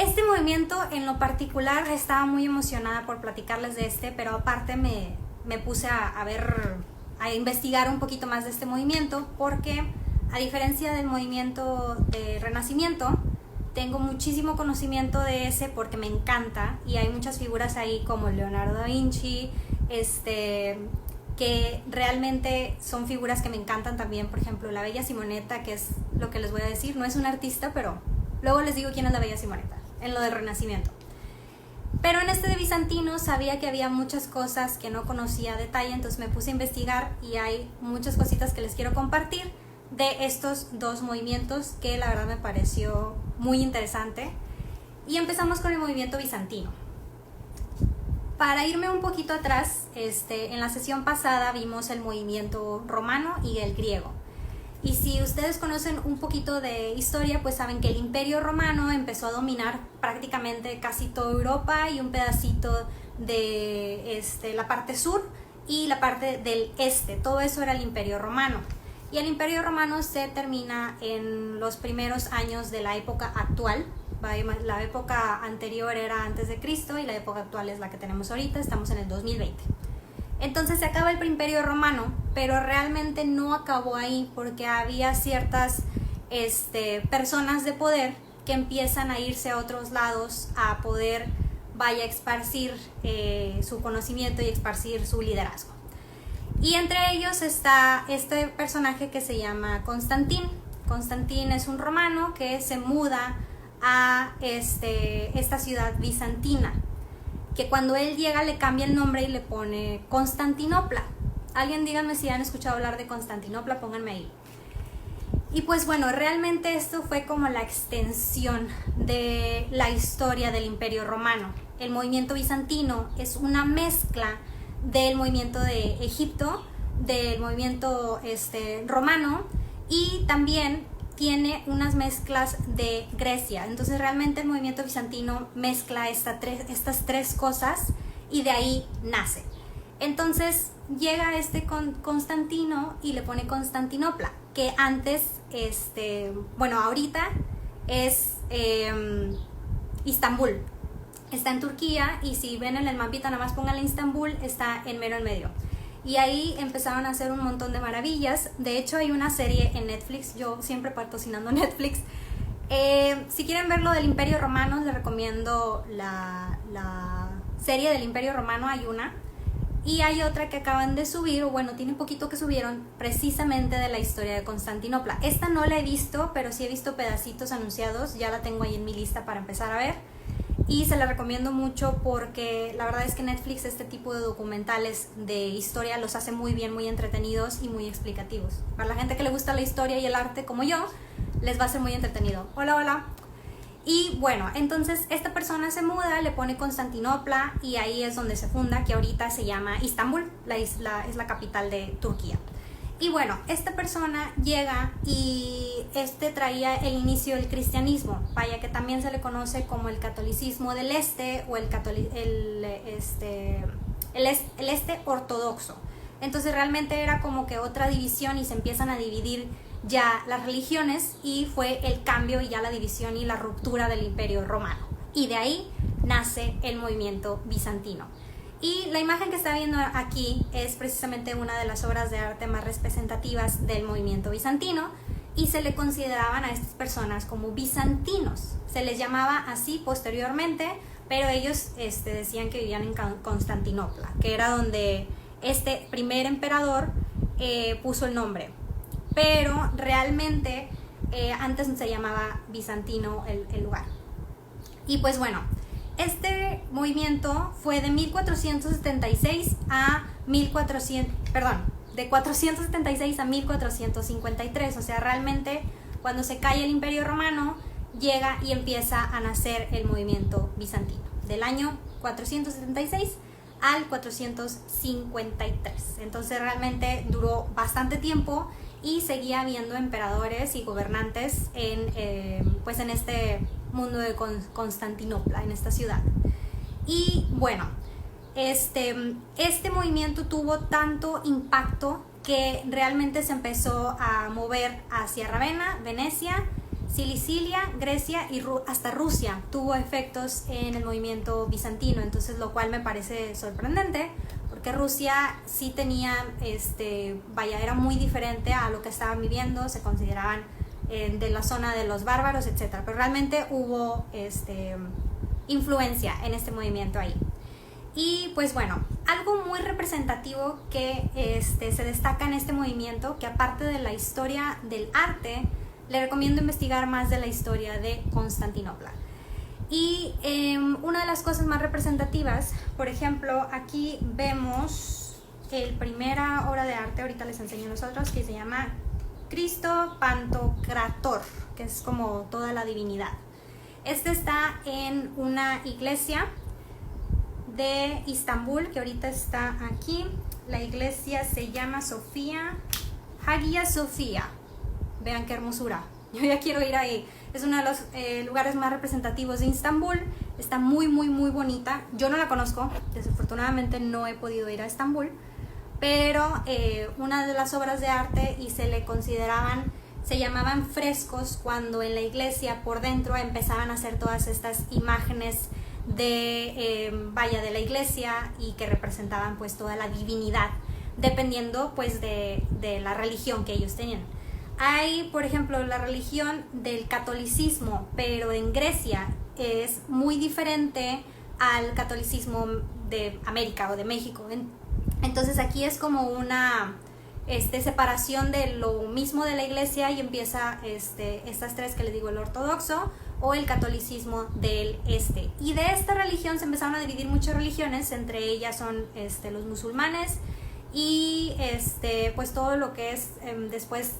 Este movimiento en lo particular estaba muy emocionada por platicarles de pero aparte me puse a investigar un poquito más de este movimiento, porque a diferencia del movimiento de Renacimiento, tengo muchísimo conocimiento de ese porque me encanta, y hay muchas figuras ahí como Leonardo da Vinci, que realmente son figuras que me encantan también. Por ejemplo, la Bella Simonetta, que es lo que les voy a decir, no es una artista, pero luego les digo quién es la Bella Simonetta, en lo del Renacimiento. Pero en este de bizantino sabía que había muchas cosas que no conocía a detalle, entonces me puse a investigar y hay muchas cositas que les quiero compartir de estos dos movimientos que la verdad me pareció muy interesante. Y empezamos con el movimiento bizantino. Para irme un poquito atrás, en la sesión pasada vimos el movimiento romano y el griego. Y si ustedes conocen un poquito de historia, pues saben que el Imperio Romano empezó a dominar prácticamente casi toda Europa y un pedacito de la parte sur y la parte del este. Todo eso era el Imperio Romano. Y el Imperio Romano se termina en los primeros años de la época actual. La época anterior era antes de Cristo y la época actual es la que tenemos ahorita. Estamos en el 2020. Entonces se acaba el Imperio Romano, pero realmente no acabó ahí, porque había ciertas personas de poder que empiezan a irse a otros lados a poder esparcir su conocimiento y esparcir su liderazgo. Y entre ellos está este personaje que se llama Constantín. Constantín es un romano que se muda a esta ciudad bizantina, que cuando él llega le cambia el nombre y le pone Constantinopla. Alguien díganme si han escuchado hablar de Constantinopla, pónganme ahí. Y pues bueno, realmente esto fue como la extensión de la historia del Imperio Romano. El movimiento bizantino es una mezcla del movimiento de Egipto, del movimiento romano, y también tiene unas mezclas de Grecia. Entonces realmente el movimiento bizantino mezcla estas tres cosas y de ahí nace. Entonces llega Constantino y le pone Constantinopla, que antes, ahorita es Istambul. Está en Turquía, y si ven en el mapita nada más pónganle Istambul, está en mero en medio. Y ahí empezaron a hacer un montón de maravillas. De hecho hay una serie en Netflix, yo siempre patrocinando Netflix. Si quieren ver lo del Imperio Romano, les recomiendo la serie del Imperio Romano, hay una. Y hay otra que acaban de subir, o bueno, tiene poquito que subieron, precisamente de la historia de Constantinopla. Esta no la he visto, pero sí he visto pedacitos anunciados, ya la tengo ahí en mi lista para empezar a ver. Y se la recomiendo mucho porque la verdad es que Netflix este tipo de documentales de historia los hace muy bien, muy entretenidos y muy explicativos. Para la gente que le gusta la historia y el arte como yo, les va a ser muy entretenido. Hola, hola. Y bueno, entonces esta persona se muda, le pone Constantinopla y ahí es donde se funda, que ahorita se llama Istambul, es la capital de Turquía. Y bueno, esta persona llega y traía el inicio del cristianismo, vaya que también se le conoce como el catolicismo del este o el este ortodoxo. Entonces realmente era como que otra división y se empiezan a dividir ya las religiones, y fue el cambio y ya la división y la ruptura del Imperio Romano. Y de ahí nace el movimiento bizantino. Y la imagen que está viendo aquí es precisamente una de las obras de arte más representativas del movimiento bizantino, y se le consideraban a estas personas como bizantinos. Se les llamaba así posteriormente, pero ellos decían que vivían en Constantinopla, que era donde este primer emperador puso el nombre. Pero realmente antes se llamaba bizantino el lugar. Y pues bueno, este movimiento fue de 476 a 1453, o sea, realmente cuando se cae el Imperio Romano llega y empieza a nacer el movimiento bizantino, del año 476 al 453. Entonces realmente duró bastante tiempo y seguía habiendo emperadores y gobernantes en este mundo de Constantinopla, en esta ciudad. Y bueno, este movimiento tuvo tanto impacto que realmente se empezó a mover hacia Ravenna, Venecia, Sicilia, Grecia y hasta Rusia tuvo efectos en el movimiento bizantino, entonces lo cual me parece sorprendente, porque Rusia sí tenía, era muy diferente a lo que estaban viviendo, se consideraban de la zona de los bárbaros, etc. Pero realmente hubo influencia en este movimiento ahí. Y pues bueno, algo muy representativo que se destaca en este movimiento, que aparte de la historia del arte, le recomiendo investigar más de la historia de Constantinopla. Y una de las cosas más representativas, por ejemplo, aquí vemos el primera obra de arte, ahorita les enseño a nosotros, que se llama Cristo Pantocrator, que es como toda la divinidad. Este está en una iglesia de Istambul, que ahorita está aquí. La iglesia se llama Hagia Sofia. Vean qué hermosura. Yo ya quiero ir ahí. Es uno de los lugares más representativos de Istambul. Está muy, muy, muy bonita. Yo no la conozco. Desafortunadamente no he podido ir a Estambul. Pero una de las obras de arte, y se llamaban frescos, cuando en la iglesia por dentro empezaban a hacer todas estas imágenes de la iglesia, y que representaban pues toda la divinidad, dependiendo pues de la religión que ellos tenían. Hay, por ejemplo, la religión del catolicismo, pero en Grecia es muy diferente al catolicismo de América o de México. Entonces aquí es como una separación de lo mismo de la iglesia, y empieza estas tres que les digo, el ortodoxo o el catolicismo del este. Y de esta religión se empezaron a dividir muchas religiones, entre ellas son los musulmanes y pues todo lo que es después.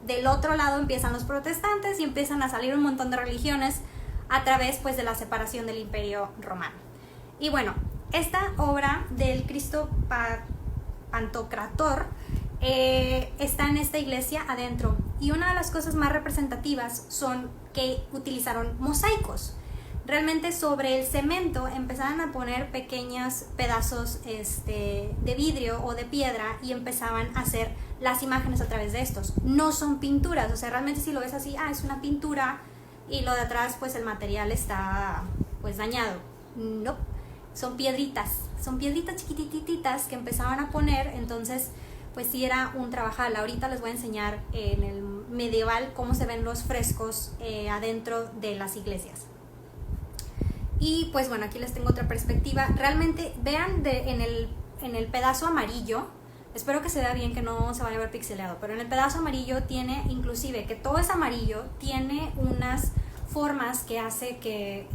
Del otro lado empiezan los protestantes y empiezan a salir un montón de religiones a través pues de la separación del Imperio Romano. Y bueno, esta obra del Cristo Pantocrator está en esta iglesia adentro, y una de las cosas más representativas son que utilizaron mosaicos. Realmente sobre el cemento empezaban a poner pequeños pedazos de vidrio o de piedra, y empezaban a hacer las imágenes a través de estos. No son pinturas, o sea, realmente si lo ves así, es una pintura, y lo de atrás pues el material está pues dañado. No, son piedritas chiquitititas que empezaban a poner. Entonces pues sí era un trabajal. Ahorita les voy a enseñar en el medieval cómo se ven los frescos adentro de las iglesias. Y pues bueno, aquí les tengo otra perspectiva. Realmente vean en el pedazo amarillo, espero que se vea bien, que no se vaya a ver pixeleado, pero en el pedazo amarillo tiene, inclusive que todo es amarillo, tiene unas formas que hace que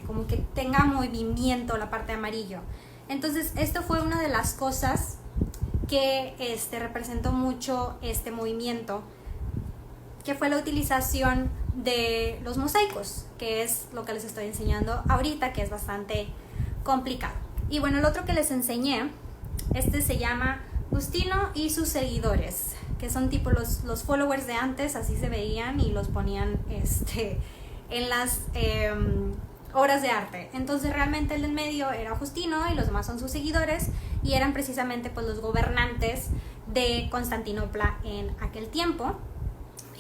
como que tenga movimiento la parte de amarillo. Entonces esto fue una de las cosas que representó mucho este movimiento, que fue la utilización de los mosaicos, que es lo que les estoy enseñando ahorita, que es bastante complicado. Y bueno, el otro que les enseñé, se llama Justino y sus seguidores, que son tipo los followers de antes, así se veían, y los ponían en las obras de arte. Entonces realmente el del medio era Justino y los demás son sus seguidores, y eran precisamente pues los gobernantes de Constantinopla en aquel tiempo.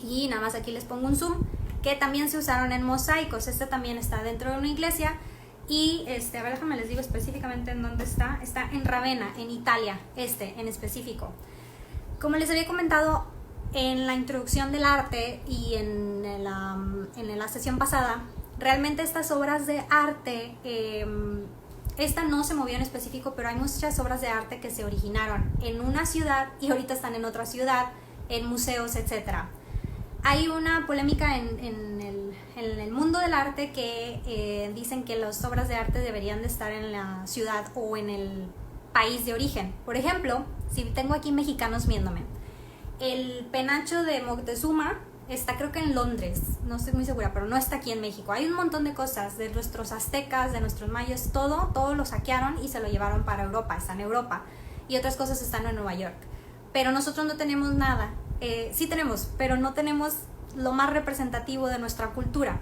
Y nada más aquí les pongo un zoom, que también se usaron en mosaicos. Este también está dentro de una iglesia, y a ver, déjame les digo específicamente en dónde está. Está en Ravenna, en Italia, en específico. Como les había comentado en la introducción del arte y en la sesión pasada, realmente estas obras de arte, esta no se movió en específico, pero hay muchas obras de arte que se originaron en una ciudad y ahorita están en otra ciudad, en museos, etc. Hay una polémica en el mundo del arte que dicen que las obras de arte deberían de estar en la ciudad o en el país de origen. Por ejemplo, si tengo aquí mexicanos viéndome, el penacho de Moctezuma está, creo que en Londres, no estoy muy segura, pero no está aquí en México. Hay un montón de cosas de nuestros aztecas, de nuestros mayas, todo lo saquearon y se lo llevaron para Europa, está en Europa, y otras cosas están en Nueva York. Pero nosotros no tenemos nada. Sí tenemos, pero no tenemos lo más representativo de nuestra cultura.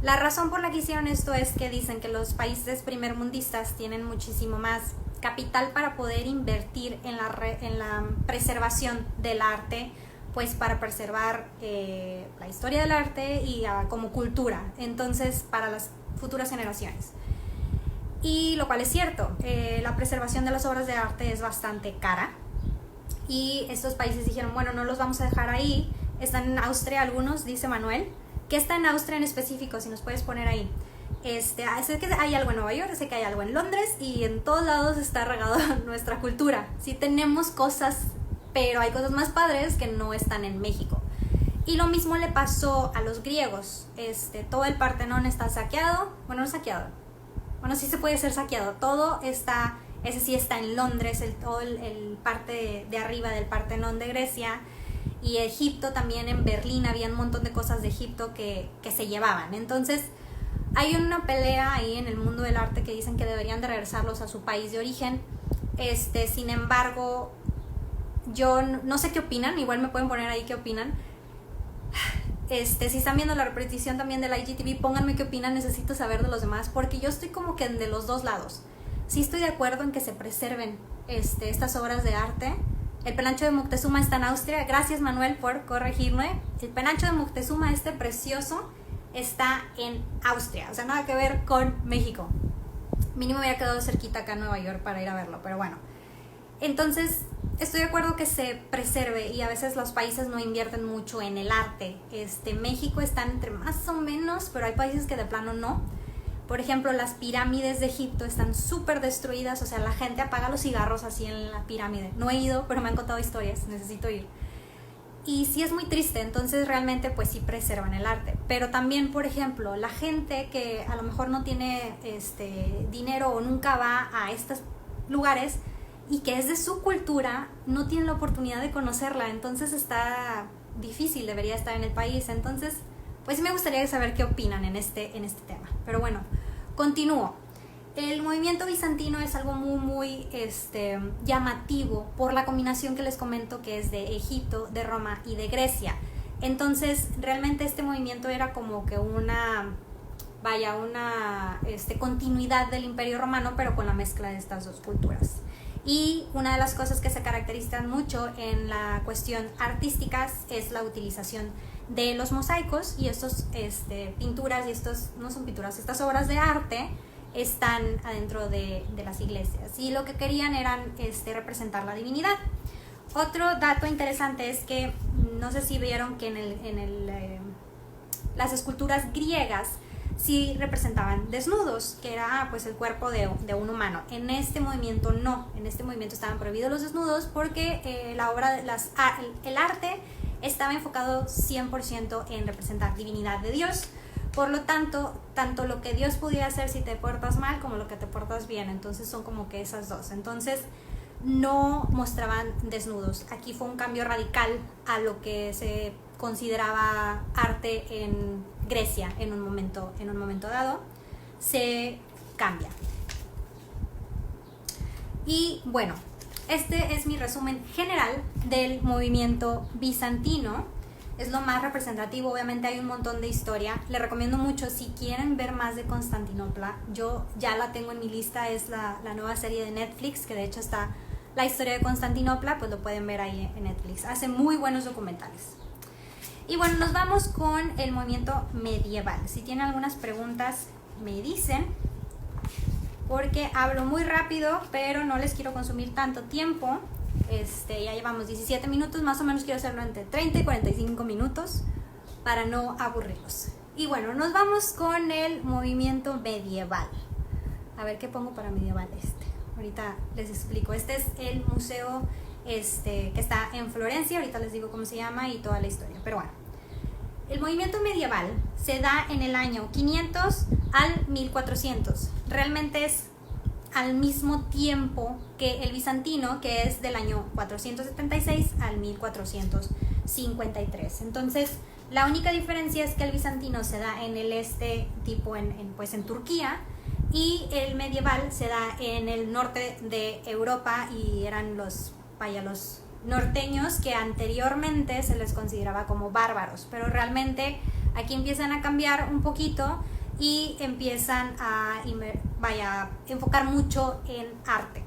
La razón por la que hicieron esto es que dicen que los países primermundistas tienen muchísimo más capital para poder invertir en la preservación del arte, pues para preservar la historia del arte y como cultura, entonces para las futuras generaciones. Y lo cual es cierto, la preservación de las obras de arte es bastante cara y estos países dijeron, bueno, no los vamos a dejar ahí. Están en Austria algunos, dice Manuel. ¿Qué está en Austria en específico? Si nos puedes poner ahí. Sé que hay algo en Nueva York, sé que hay algo en Londres y en todos lados está regado nuestra cultura. Sí tenemos cosas, pero hay cosas más padres que no están en México. Y lo mismo le pasó a los griegos. Todo el Partenón está saqueado. Bueno, no saqueado. Bueno, sí se puede ser saqueado. Todo está, ese sí está en Londres, todo el parte de arriba del Partenón de Grecia. Y Egipto también, en Berlín había un montón de cosas de Egipto que se llevaban. Entonces hay una pelea ahí en el mundo del arte que dicen que deberían de regresarlos a su país de origen. Sin embargo, yo no sé qué opinan, igual me pueden poner ahí qué opinan. Si están viendo la repetición también del IGTV, pónganme qué opinan, necesito saber de los demás, porque yo estoy como que de los dos lados. Sí estoy de acuerdo en que se preserven estas obras de arte. El penacho de Moctezuma está en Austria. Gracias, Manuel, por corregirme. El penacho de Moctezuma, precioso, está en Austria. O sea, nada que ver con México. Mínimo me había quedado cerquita acá en Nueva York para ir a verlo, pero bueno. Entonces, estoy de acuerdo que se preserve y a veces los países no invierten mucho en el arte. México está entre más o menos, pero hay países que de plano no. Por ejemplo, las pirámides de Egipto están súper destruidas, o sea, la gente apaga los cigarros así en la pirámide. No he ido, pero me han contado historias, necesito ir. Y sí es muy triste, entonces realmente pues sí preservan el arte. Pero también, por ejemplo, la gente que a lo mejor no tiene dinero o nunca va a estos lugares y que es de su cultura, no tiene la oportunidad de conocerla, entonces está difícil, debería estar en el país. Entonces, pues sí me gustaría saber qué opinan en este tema. Pero bueno, continúo. El movimiento bizantino es algo muy llamativo por la combinación que les comento, que es de Egipto, de Roma y de Grecia. Entonces, realmente este movimiento era como que una continuidad del Imperio Romano, pero con la mezcla de estas dos culturas. Y una de las cosas que se caracterizan mucho en la cuestión artística es la utilización de los mosaicos, y estos pinturas y estos no son pinturas, estas obras de arte están adentro de las iglesias, y lo que querían eran representar la divinidad. Otro dato interesante es que no sé si vieron que las esculturas griegas sí representaban desnudos, que era pues el cuerpo de un humano. En este movimiento no, en este movimiento estaban prohibidos los desnudos porque el arte estaba enfocado 100% en representar divinidad de Dios. Por lo tanto, tanto lo que Dios pudiera hacer si te portas mal como lo que te portas bien, entonces son como que esas dos. Entonces no mostraban desnudos. Aquí fue un cambio radical a lo que se consideraba arte en Grecia en un momento dado. Se cambia. Y bueno, este es mi resumen general del movimiento bizantino. Es lo más representativo, obviamente hay un montón de historia. Les recomiendo mucho, si quieren ver más de Constantinopla, yo ya la tengo en mi lista, es la nueva serie de Netflix, que de hecho está la historia de Constantinopla, pues lo pueden ver ahí en Netflix. Hace muy buenos documentales. Y bueno, nos vamos con el movimiento medieval. Si tienen algunas preguntas, me dicen, porque hablo muy rápido, pero no les quiero consumir tanto tiempo. Ya llevamos 17 minutos, más o menos quiero hacerlo entre 30 y 45 minutos para no aburrirlos. Y bueno, nos vamos con el movimiento medieval. A ver qué pongo para medieval ahorita les explico. Este es el museo que está en Florencia, ahorita les digo cómo se llama y toda la historia. Pero bueno, el movimiento medieval se da en el año 500 al 1400. Realmente es al mismo tiempo que el bizantino, que es del año 476 al 1453. Entonces, la única diferencia es que el bizantino se da en el tipo en Turquía, y el medieval se da en el norte de Europa, y eran los norteños, que anteriormente se les consideraba como bárbaros, pero realmente aquí empiezan a cambiar un poquito y empiezan a enfocar mucho en arte.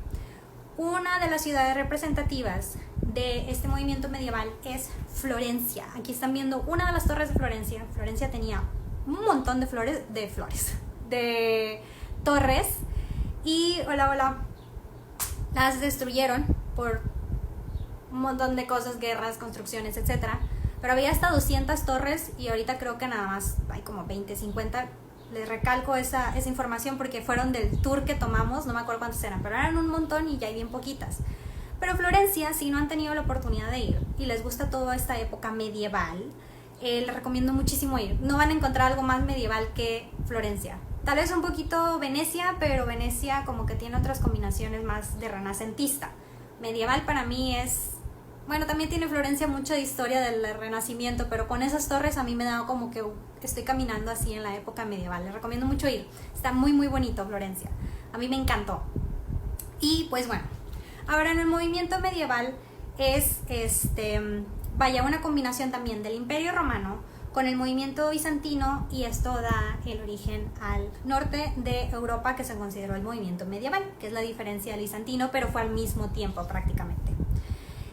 Una de las ciudades representativas de este movimiento medieval es Florencia. Aquí están viendo una de las torres de Florencia. Florencia tenía un montón de torres, y las destruyeron por un montón de cosas, guerras, construcciones, etcétera. Pero había hasta 200 torres y ahorita creo que nada más hay como 20, 50. Les recalco esa información porque fueron del tour que tomamos, no me acuerdo cuántas eran, pero eran un montón y ya hay bien poquitas. Pero Florencia, si no han tenido la oportunidad de ir y les gusta toda esta época medieval, les recomiendo muchísimo ir. No van a encontrar algo más medieval que Florencia. Tal vez un poquito Venecia, pero Venecia como que tiene otras combinaciones más de renacentista. Medieval para mí es... Bueno, también tiene Florencia mucha historia del Renacimiento, pero con esas torres a mí me da como que estoy caminando así en la época medieval. Les recomiendo mucho ir. Está muy muy bonito Florencia. A mí me encantó. Y pues bueno, ahora en el movimiento medieval es una combinación también del Imperio Romano con el movimiento bizantino, y esto da el origen al norte de Europa, que se consideró el movimiento medieval, que es la diferencia del bizantino, pero fue al mismo tiempo prácticamente.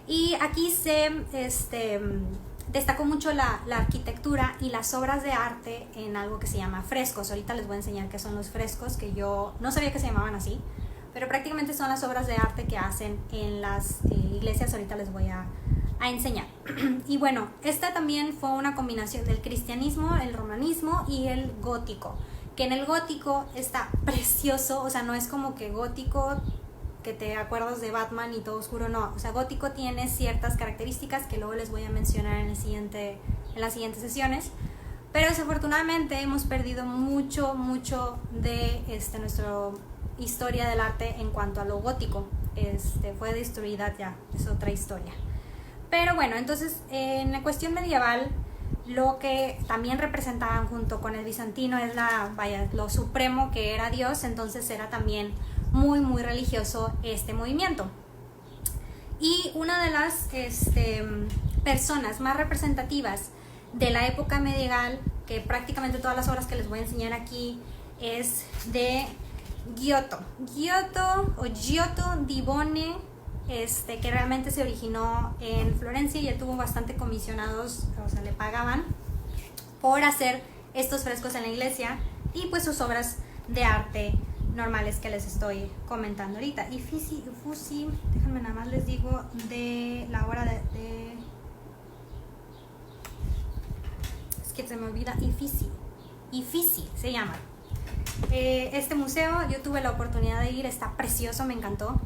Y aquí se destacó mucho la arquitectura y las obras de arte en algo que se llama frescos. Ahorita les voy a enseñar qué son los frescos, que yo no sabía que se llamaban así, pero prácticamente son las obras de arte que hacen en las iglesias. Ahorita les voy a enseñar. Y bueno, esta también fue una combinación del cristianismo, el romanismo y el gótico, que en el gótico está precioso, o sea, no es como que gótico que te acuerdas de Batman y todo oscuro, no, o sea, gótico tiene ciertas características que luego les voy a mencionar en las siguientes sesiones, pero desafortunadamente hemos perdido mucho de nuestra historia del arte en cuanto a lo gótico. Fue destruida ya, es otra historia. Pero bueno, entonces en la cuestión medieval, lo que también representaban junto con el bizantino es lo supremo que era Dios, entonces era también muy muy religioso este movimiento. Y una de las personas más representativas de la época medieval, que prácticamente todas las obras que les voy a enseñar aquí es de Giotto di Bone, que realmente se originó en Florencia, y él tuvo bastante comisionados, o sea, le pagaban por hacer estos frescos en la iglesia, y pues sus obras de arte normales que les estoy comentando ahorita. Y Uffizi, déjenme nada más les digo de la obra es que se me olvida, Uffizi se llama. Este museo yo tuve la oportunidad de ir, está precioso, me encantó.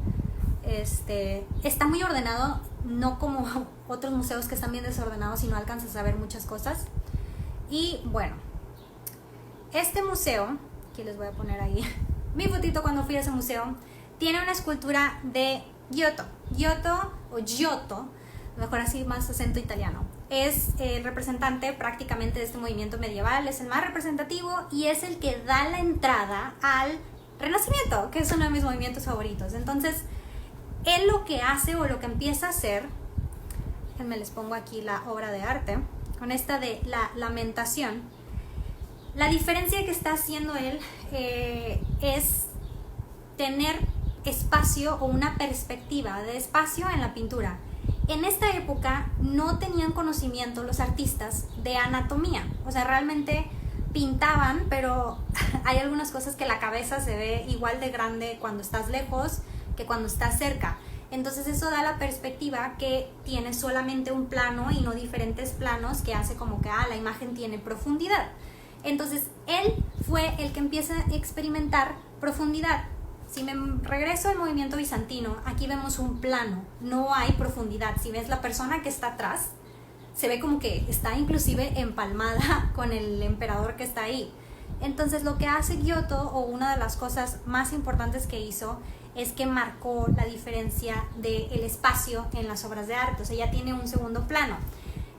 Está muy ordenado, no como otros museos que están bien desordenados y no alcanzas a ver muchas cosas. Y bueno, este museo, aquí les voy a poner ahí mi fotito cuando fui a ese museo, tiene una escultura de Giotto, mejor así, más acento italiano. Es el representante prácticamente de este movimiento medieval, es el más representativo y es el que da la entrada al Renacimiento, que es uno de mis movimientos favoritos. Entonces, él lo que hace o lo que empieza a hacer, déjenme les pongo aquí la obra de arte, con esta de la Lamentación. La diferencia que está haciendo él es tener espacio o una perspectiva de espacio en la pintura. En esta época no tenían conocimiento los artistas de anatomía, o sea, realmente pintaban, pero hay algunas cosas que la cabeza se ve igual de grande cuando estás lejos que cuando estás cerca. Entonces eso da la perspectiva que tiene solamente un plano y no diferentes planos, que hace como que la imagen tiene profundidad. Entonces él fue el que empieza a experimentar profundidad. Si me regreso al movimiento bizantino, aquí vemos un plano, no hay profundidad. Si ves la persona que está atrás, se ve como que está inclusive empalmada con el emperador que está ahí. Entonces lo que hace Giotto, o una de las cosas más importantes que hizo, es que marcó la diferencia del espacio en las obras de arte. O sea, ya tiene un segundo plano.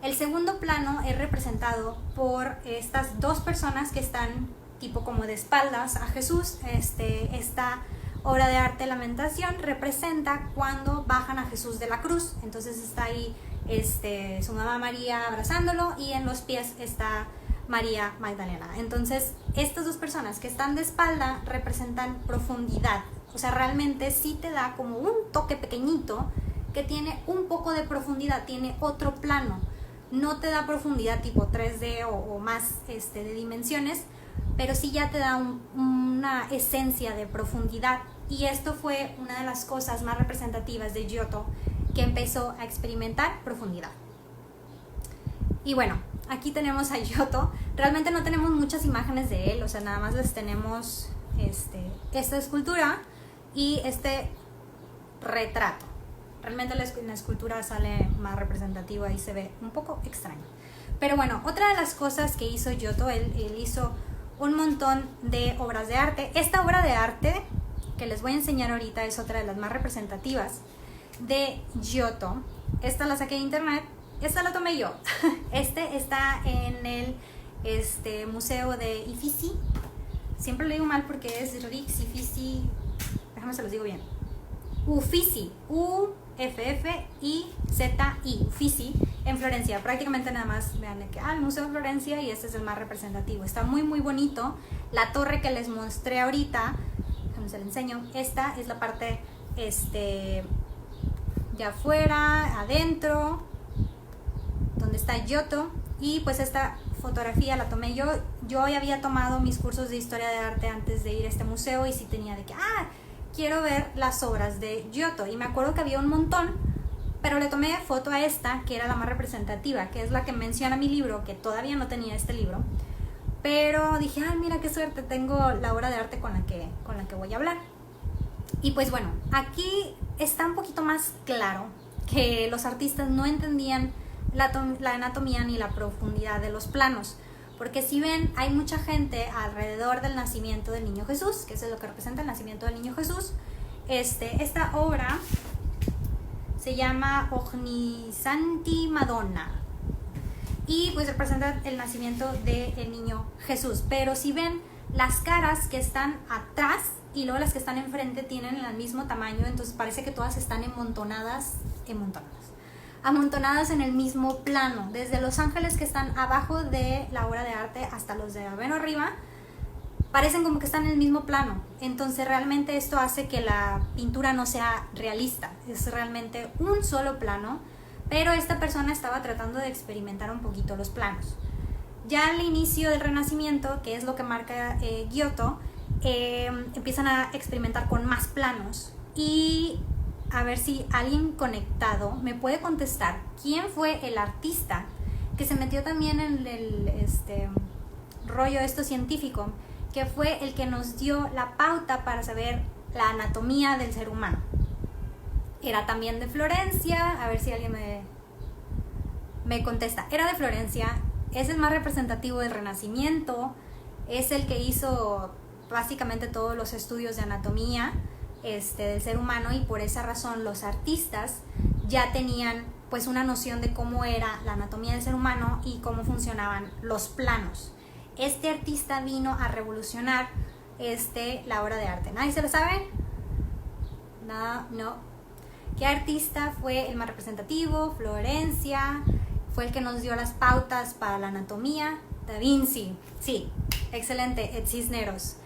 El segundo plano es representado por estas dos personas que están tipo como de espaldas a Jesús. Esta obra de arte, Lamentación, representa cuando bajan a Jesús de la cruz. Entonces está ahí su mamá María abrazándolo, y en los pies está María Magdalena. Entonces estas dos personas que están de espalda representan profundidad. O sea, realmente sí te da como un toque pequeñito que tiene un poco de profundidad, tiene otro plano. No te da profundidad tipo 3D o más de dimensiones, pero sí ya te da una esencia de profundidad. Y esto fue una de las cosas más representativas de Giotto, que empezó a experimentar profundidad. Y bueno, aquí tenemos a Giotto. Realmente no tenemos muchas imágenes de él, o sea, nada más les tenemos esta escultura y este retrato. Realmente la escultura sale más representativa y se ve un poco extraño. Pero bueno, otra de las cosas que hizo Giotto, él hizo un montón de obras de arte. Esta obra de arte que les voy a enseñar ahorita es otra de las más representativas de Giotto. Esta la saqué de internet, esta la tomé yo. Está en el museo de Uffizi. Siempre lo digo mal porque es Uffizi, déjame se los digo bien. Uffizi, U-F-F-I-Z-I, Uffizi, en Florencia. Prácticamente nada más vean que el Museo de Florencia, y este es el más representativo. Está muy muy bonito. La torre que les mostré ahorita, déjame se la enseño. Esta es la parte de afuera, adentro, donde está Giotto. Y pues esta fotografía la tomé yo. Yo ya había tomado mis cursos de historia de arte antes de ir a este museo, y sí tenía de que quiero ver las obras de Giotto, y me acuerdo que había un montón, pero le tomé foto a esta, que era la más representativa, que es la que menciona mi libro, que todavía no tenía este libro, pero dije, mira qué suerte, tengo la obra de arte con la que voy a hablar. Y pues bueno, aquí está un poquito más claro que los artistas no entendían la anatomía ni la profundidad de los planos. Porque si ven, hay mucha gente alrededor del nacimiento del niño Jesús, que eso es lo que representa el nacimiento del niño Jesús. Esta obra se llama Ognissanti Madonna, y pues representa el nacimiento del niño Jesús. Pero si ven, las caras que están atrás y luego las que están enfrente tienen el mismo tamaño, entonces parece que todas están amontonadas en el mismo plano, desde los ángeles que están abajo de la obra de arte hasta los de Aveno arriba, parecen como que están en el mismo plano. Entonces realmente esto hace que la pintura no sea realista, es realmente un solo plano, pero esta persona estaba tratando de experimentar un poquito los planos. Ya al inicio del Renacimiento, que es lo que marca Giotto, empiezan a experimentar con más planos. Y a ver si alguien conectado me puede contestar quién fue el artista que se metió también en el rollo científico, que fue el que nos dio la pauta para saber la anatomía del ser humano. Era también de Florencia, a ver si alguien me contesta. Era de Florencia, es el más representativo del Renacimiento, es el que hizo básicamente todos los estudios de anatomía del ser humano, y por esa razón los artistas ya tenían pues una noción de cómo era la anatomía del ser humano y cómo funcionaban los planos. Este artista vino a revolucionar la obra de arte. ¿Nadie se lo sabe? No. ¿Qué artista fue el más representativo? Florencia. Fue el que nos dio las pautas para la anatomía. Da Vinci. Sí, excelente, Cisneros.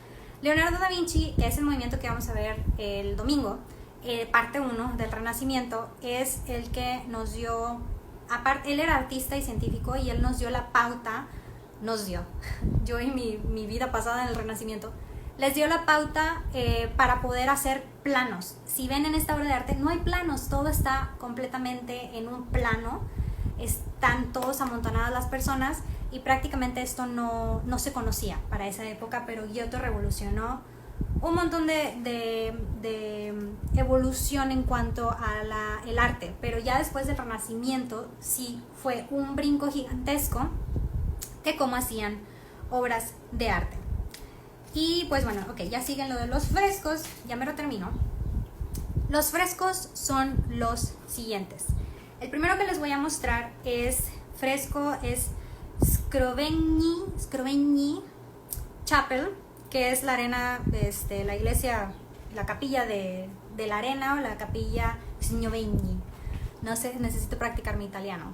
Leonardo da Vinci, que es el movimiento que vamos a ver el domingo, parte 1 del Renacimiento, es el que nos dio, aparte, él era artista y científico, y él nos dio la pauta, yo en mi vida pasada en el Renacimiento, les dio la pauta para poder hacer planos. Si ven en esta obra de arte, no hay planos, todo está completamente en un plano, están todos amontonadas las personas, y prácticamente esto no se conocía para esa época, pero Giotto revolucionó un montón de evolución en cuanto a el arte. Pero ya después del Renacimiento sí fue un brinco gigantesco de cómo hacían obras de arte. Y pues bueno, ya siguen lo de los frescos, ya me lo termino. Los frescos son los siguientes. El primero que les voy a mostrar es Scrovegni Chapel, que es la arena, la iglesia, la capilla de la arena, o la capilla Scrovegni. No sé, necesito practicar mi italiano.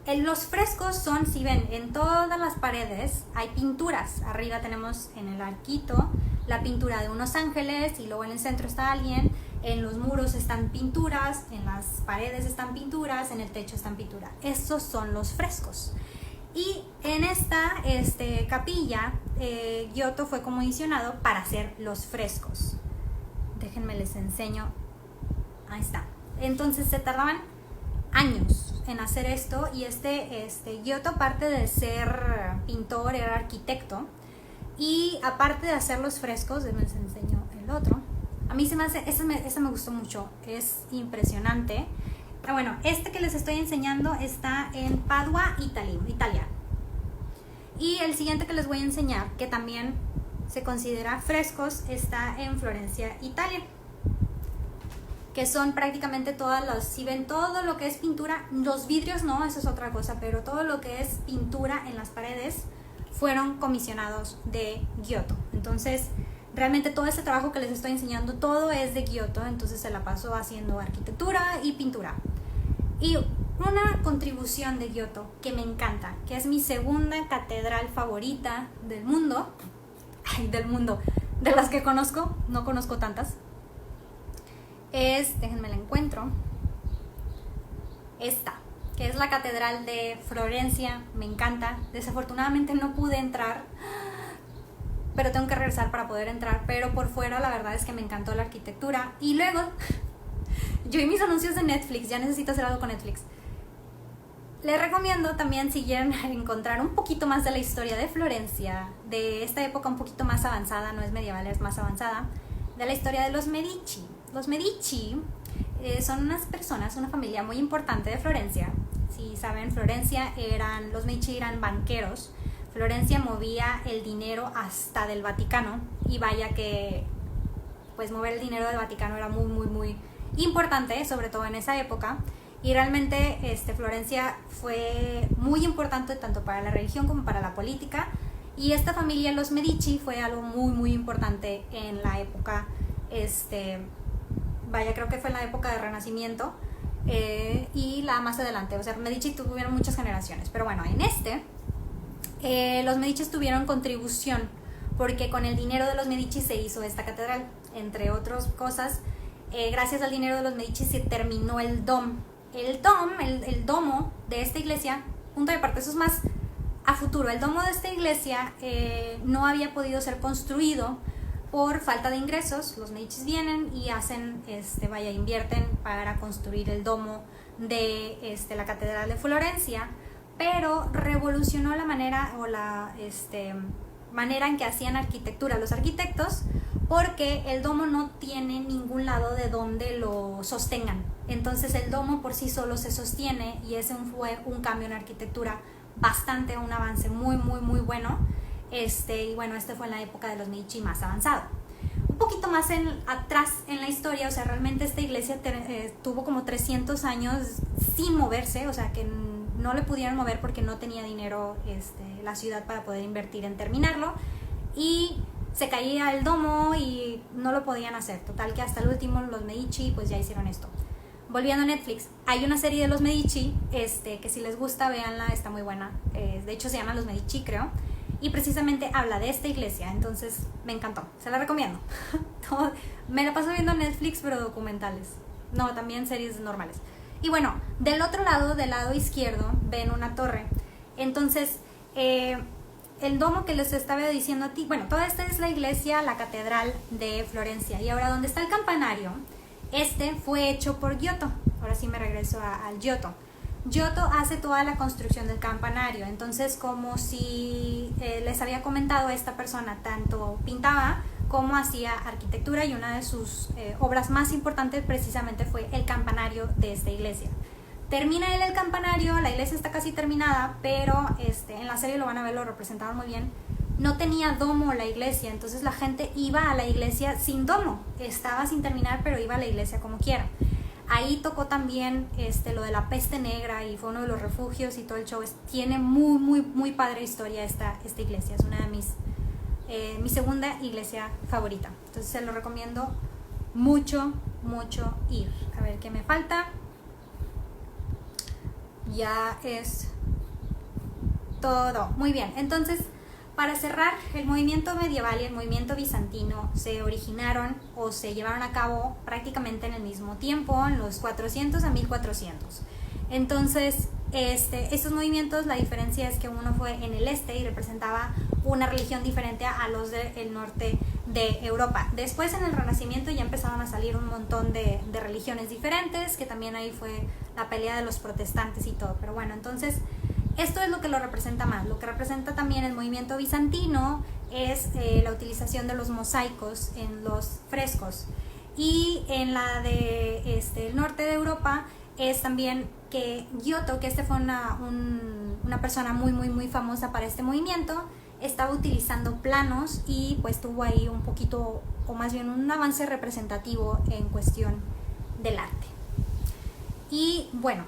Los frescos son, si ven, en todas las paredes hay pinturas. Arriba tenemos en el arquito la pintura de unos ángeles, y luego en el centro está alguien, En los muros están pinturas, en las paredes están pinturas, en el techo están pinturas. Estos son los frescos. Y en esta capilla, Giotto fue comisionado para hacer los frescos. Déjenme les enseño. Ahí está. Entonces se tardaban años en hacer esto, y Giotto, aparte de ser pintor, era arquitecto, y aparte de hacer los frescos, les enseño el otro. A mí se me hace, ese me gustó mucho, es impresionante. Bueno, que les estoy enseñando está en Padua, Italia. Y el siguiente que les voy a enseñar, que también se considera frescos, está en Florencia, Italia. Que son prácticamente todas las, si ven todo lo que es pintura, los vidrios no, eso es otra cosa, pero todo lo que es pintura en las paredes fueron comisionados de Giotto. Entonces, realmente todo este trabajo que les estoy enseñando, todo es de Giotto, entonces se la pasó haciendo arquitectura y pintura. Y una contribución de Giotto que me encanta, que es mi segunda catedral favorita del mundo, de las que conozco, no conozco tantas, déjenme la encuentro, esta, que es la catedral de Florencia. Me encanta. Desafortunadamente no pude entrar, pero tengo que regresar para poder entrar, pero por fuera la verdad es que me encantó la arquitectura. Y luego yo y mis anuncios de Netflix, ya necesito hacer algo con Netflix. Les recomiendo también, si quieren encontrar un poquito más de la historia de Florencia, de esta época un poquito más avanzada, no es medieval, es más avanzada, de la historia de los Medici. Los Medici son unas personas, una familia muy importante de Florencia. Si saben, los Medici eran banqueros. Florencia movía el dinero hasta del Vaticano, y vaya que pues mover el dinero del Vaticano era muy, muy, muy importante, sobre todo en esa época. Y realmente Florencia fue muy importante tanto para la religión como para la política. Y esta familia, los Medici, fue algo muy, muy importante en la época, creo que fue en la época del Renacimiento, y la más adelante. O sea, Medici tuvieron muchas generaciones. Pero bueno, los Medici tuvieron contribución, porque con el dinero de los Medici se hizo esta catedral, entre otras cosas. Gracias al dinero de los Medici se terminó el Dom. El domo de esta iglesia, punto de parte, eso es más a futuro. El domo de esta iglesia no había podido ser construido por falta de ingresos. Los Medici vienen y hacen, invierten para construir el domo de la catedral de Florencia, pero revolucionó la manera manera en que hacían arquitectura los arquitectos, porque el domo no tiene ningún lado de donde lo sostengan. Entonces el domo por sí solo se sostiene, y ese fue un cambio en arquitectura bastante, un avance muy, muy, muy bueno. Y bueno, fue en la época de los Medici más avanzado. Un poquito más atrás en la historia, o sea, realmente esta iglesia tuvo como 300 años sin moverse, o sea, que no le pudieron mover porque no tenía dinero la ciudad para poder invertir en terminarlo, y se caía el domo y no lo podían hacer. Total que hasta el último los Medici pues ya hicieron esto. Volviendo a Netflix, hay una serie de los Medici, que si les gusta, véanla, está muy buena. De hecho se llama Los Medici, creo, y precisamente habla de esta iglesia. Entonces me encantó, se la recomiendo. Me la paso viendo Netflix, pero documentales, no, también series normales. Y bueno, del otro lado, del lado izquierdo, ven una torre. Entonces el domo que les estaba diciendo a ti, bueno, toda esta es la iglesia, la catedral de Florencia. Y ahora, donde está el campanario, fue hecho por Giotto. Ahora sí me regreso al Giotto. Giotto hace toda la construcción del campanario. Entonces, como si les había comentado, esta persona tanto pintaba como hacía arquitectura, y una de sus obras más importantes precisamente fue el campanario de esta iglesia. Termina él el campanario, la iglesia está casi terminada, pero en la serie lo van a ver, lo representaron muy bien. No tenía domo la iglesia, entonces la gente iba a la iglesia sin domo, estaba sin terminar, pero iba a la iglesia como quiera. Ahí tocó también lo de la peste negra, y fue uno de los refugios y todo el show. Tiene muy, muy, muy padre historia esta iglesia, es una de mi segunda iglesia favorita. Entonces se lo recomiendo mucho, mucho ir. A ver qué me falta. Ya es todo. Muy bien, entonces Para cerrar, el movimiento medieval y el movimiento bizantino se originaron o se llevaron a cabo prácticamente en el mismo tiempo, en los 400 a 1400. Entonces, estos movimientos, la diferencia es que uno fue en el este y representaba una religión diferente a los del norte de Europa. Después, en el Renacimiento, ya empezaron a salir un montón de religiones diferentes, que también ahí fue la pelea de los protestantes y todo. Pero bueno, entonces esto es lo que lo representa más. Lo que representa también el movimiento bizantino es la utilización de los mosaicos en los frescos. Y en la de el norte de Europa es también que Giotto, que fue una persona muy famosa para este movimiento, estaba utilizando planos y pues tuvo ahí un poquito, o más bien un avance representativo en cuestión del arte. Y bueno,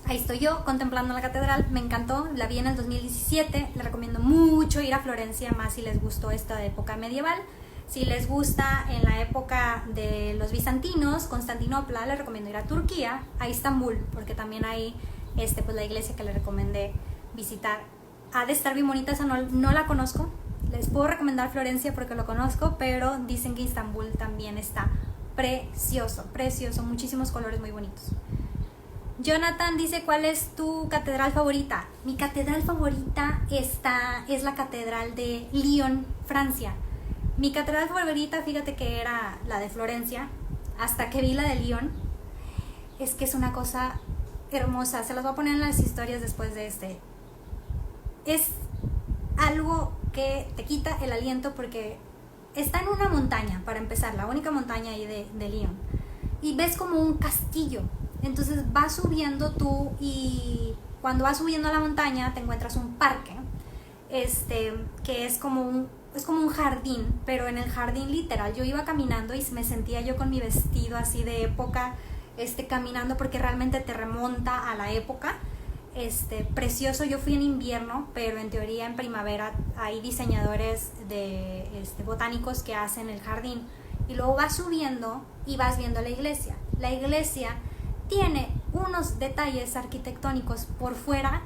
ahí estoy yo contemplando la catedral, me encantó, la vi en el 2017, les recomiendo mucho ir a Florencia, más si les gustó esta época medieval. Si les gusta en la época de los bizantinos, Constantinopla, les recomiendo ir a Turquía, a Estambul, porque también hay pues la iglesia que les recomendé visitar. Ha de estar bien bonita, esa no la conozco, les puedo recomendar Florencia porque lo conozco, pero dicen que Estambul también está precioso, muchísimos colores muy bonitos. Jonathan dice, ¿cuál es tu catedral favorita? Mi catedral favorita es la catedral de Lyon, Francia. Mi catedral favorita, fíjate que era la de Florencia, hasta que vi la de Lyon. Es que es una cosa hermosa, se las voy a poner en las historias después de Es algo que te quita el aliento porque está en una montaña, para empezar, la única montaña ahí de Lyon. Y ves como un castillo. Entonces vas subiendo tú y cuando vas subiendo a la montaña te encuentras un parque, que es como un jardín, pero en el jardín literal. Yo iba caminando y me sentía yo con mi vestido así de época, caminando porque realmente te remonta a la época. Precioso. Yo fui en invierno, pero en teoría en primavera hay diseñadores de botánicos que hacen el jardín y luego vas subiendo y vas viendo la iglesia. La iglesia tiene unos detalles arquitectónicos por fuera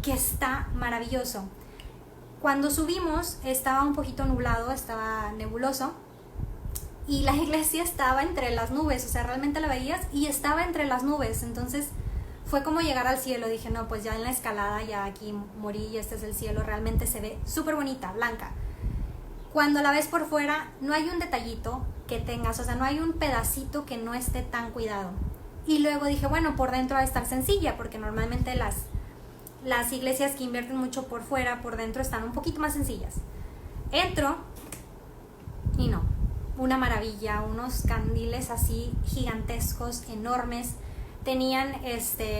que está maravilloso. Cuando subimos estaba un poquito nublado, estaba nebuloso y la iglesia estaba entre las nubes, o sea, realmente la veías y estaba entre las nubes. Entonces fue como llegar al cielo. Dije, no, pues ya en la escalada ya aquí morí y este es el cielo. Realmente se ve súper bonita, blanca. Cuando la ves por fuera no hay un detallito que tengas, o sea, no hay un pedacito que no esté tan cuidado. Y luego dije, bueno, por dentro va a estar sencilla, porque normalmente las iglesias que invierten mucho por fuera, por dentro están un poquito más sencillas. Entro y no, una maravilla, unos candiles así gigantescos, enormes. Tenían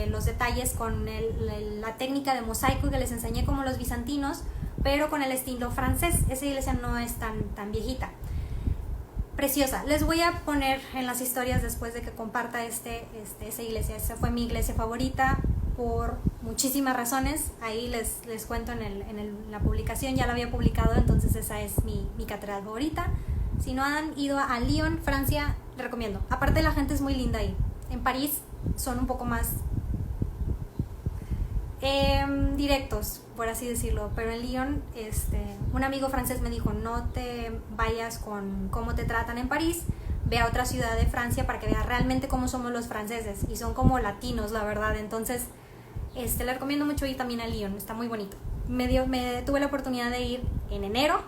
los detalles con la técnica de mosaico que les enseñé como los bizantinos, pero con el estilo francés. Esa iglesia no es tan viejita. Preciosa. Les voy a poner en las historias después de que comparta esa iglesia. Esa fue mi iglesia favorita por muchísimas razones. Ahí les cuento en la publicación, ya la había publicado, entonces esa es mi catedral favorita. Si no han ido a Lyon, Francia, les recomiendo. Aparte la gente es muy linda ahí. En París son un poco más directos, por así decirlo, pero en Lyon un amigo francés me dijo, no te vayas con cómo te tratan en París, ve a otra ciudad de Francia para que veas realmente cómo somos los franceses, y son como latinos, la verdad. Entonces le recomiendo mucho ir también a Lyon, está muy bonito. Tuve la oportunidad de ir en enero,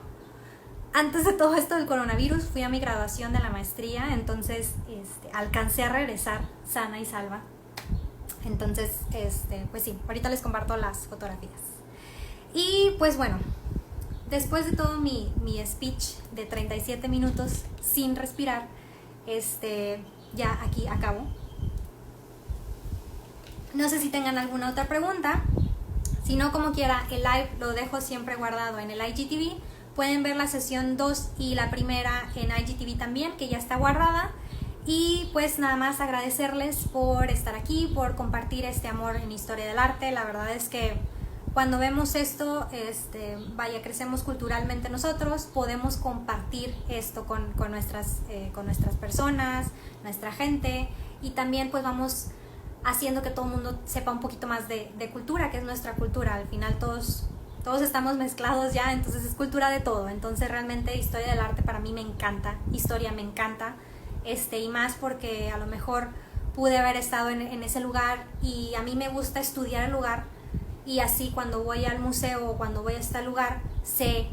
antes de todo esto del coronavirus. Fui a mi graduación de la maestría, entonces alcancé a regresar sana y salva. Entonces, pues sí, ahorita les comparto las fotografías. Y pues bueno, después de todo mi speech de 37 minutos sin respirar, ya aquí acabo. No sé si tengan alguna otra pregunta. Si no, como quiera, el live lo dejo siempre guardado en el IGTV. Pueden ver la sesión 2 y la primera en IGTV también, que ya está guardada. Y pues nada más agradecerles por estar aquí, por compartir este amor en historia del arte. La verdad es que cuando vemos esto, crecemos culturalmente nosotros, podemos compartir esto con nuestras personas, nuestra gente, y también pues vamos haciendo que todo el mundo sepa un poquito más de cultura, que es nuestra cultura. Al final todos todos estamos mezclados ya, entonces es cultura de todo. Entonces realmente historia del arte para mí me encanta, historia me encanta, y más porque a lo mejor pude haber estado en ese lugar y a mí me gusta estudiar el lugar, y así cuando voy al museo o cuando voy a este lugar sé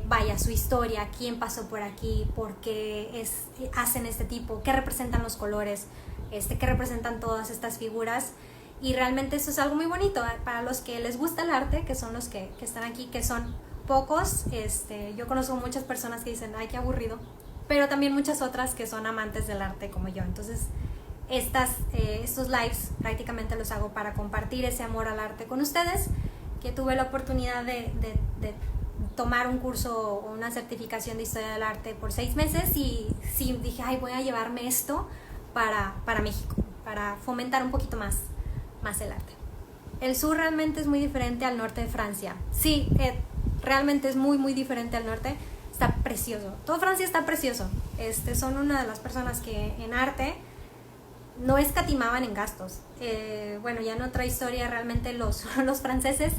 vaya su historia, quién pasó por aquí, por qué hacen este tipo, qué representan los colores, qué representan todas estas figuras. Y realmente eso es algo muy bonito para los que les gusta el arte, que son los que están aquí, que son pocos. Yo conozco muchas personas que dicen, ay, qué aburrido, pero también muchas otras que son amantes del arte como yo. Entonces estos lives prácticamente los hago para compartir ese amor al arte con ustedes, que tuve la oportunidad de tomar un curso o una certificación de historia del arte por 6 meses, y sí dije, ay, voy a llevarme esto para México, para fomentar un poquito más el arte. El sur realmente es muy diferente al norte de Francia. Sí, realmente es muy muy diferente al norte. Está precioso. Todo Francia está precioso. Son una de las personas que en arte no escatimaban en gastos. Bueno, ya en otra historia, realmente los franceses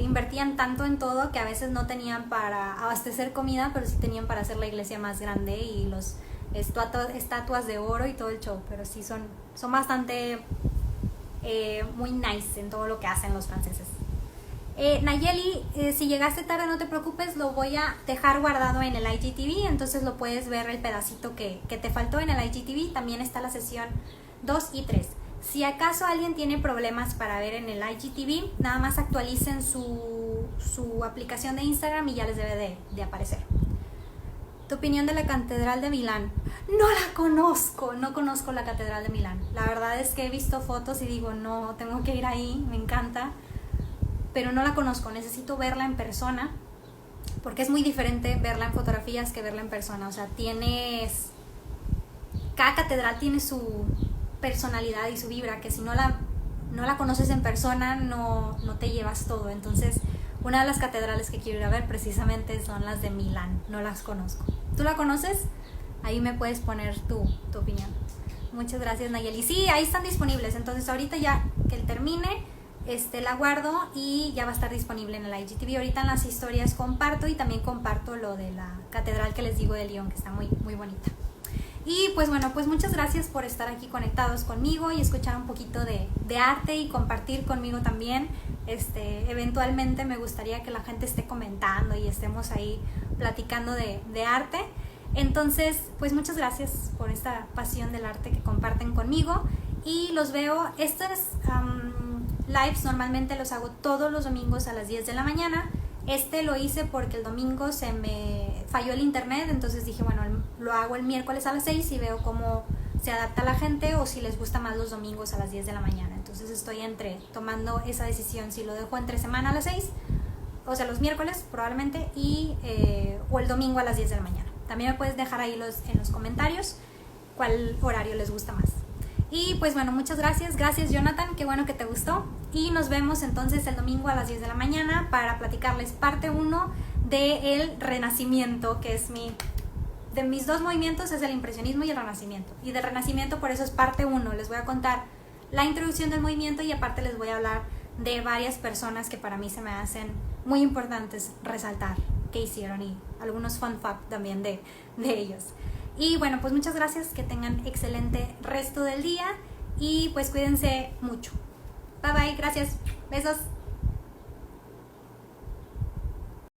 invertían tanto en todo que a veces no tenían para abastecer comida, pero sí tenían para hacer la iglesia más grande y los estatuas de oro y todo el show. Pero sí son bastante muy nice en todo lo que hacen los franceses. Nayeli, si llegaste tarde no te preocupes, lo voy a dejar guardado en el IGTV, entonces lo puedes ver el pedacito que te faltó en el IGTV. También está la sesión 2 y 3. Si acaso alguien tiene problemas para ver en el IGTV, nada más actualicen su aplicación de Instagram y ya les debe de aparecer. Tu opinión de la Catedral de Milán. No la conozco, no conozco la Catedral de Milán. La verdad es que he visto fotos y digo, no, tengo que ir ahí, me encanta, pero no la conozco, necesito verla en persona, porque es muy diferente verla en fotografías que verla en persona. O sea, cada catedral tiene su personalidad y su vibra, que si no la conoces en persona no te llevas todo. Entonces, una de las catedrales que quiero ir a ver precisamente son las de Milán, no las conozco. ¿Tú la conoces? Ahí me puedes poner tu opinión. Muchas gracias, Nayeli. Sí, ahí están disponibles, entonces ahorita ya que él termine, la guardo y ya va a estar disponible en el IGTV. Ahorita en las historias comparto, y también comparto lo de la catedral que les digo de Lyon, que está muy, muy bonita. Y pues bueno, pues muchas gracias por estar aquí conectados conmigo y escuchar un poquito de arte y compartir conmigo también. Eventualmente me gustaría que la gente esté comentando y estemos ahí platicando de arte. Entonces, pues muchas gracias por esta pasión del arte que comparten conmigo, y los veo. Estos lives normalmente los hago todos los domingos a las 10 de la mañana. Lo hice porque el domingo se me falló el internet, entonces dije, bueno, lo hago el miércoles a las 6 y veo cómo se adapta a la gente, o si les gusta más los domingos a las 10 de la mañana. Entonces estoy tomando esa decisión, si lo dejo entre semana a las 6, o sea, los miércoles probablemente, o el domingo a las 10 de la mañana. También me puedes dejar ahí en los comentarios cuál horario les gusta más. Y pues bueno, muchas gracias. Gracias, Jonathan, qué bueno que te gustó. Y nos vemos entonces el domingo a las 10 de la mañana para platicarles parte 1 del Renacimiento, que es de mis 2 movimientos, es el impresionismo y el renacimiento. Y del renacimiento por eso es parte 1. Les voy a contar la introducción del movimiento, y aparte les voy a hablar de varias personas que para mí se me hacen muy importantes resaltar que hicieron, y algunos fun fact también de ellos. Y bueno, pues muchas gracias, que tengan excelente resto del día y pues cuídense mucho. Bye bye, gracias, besos.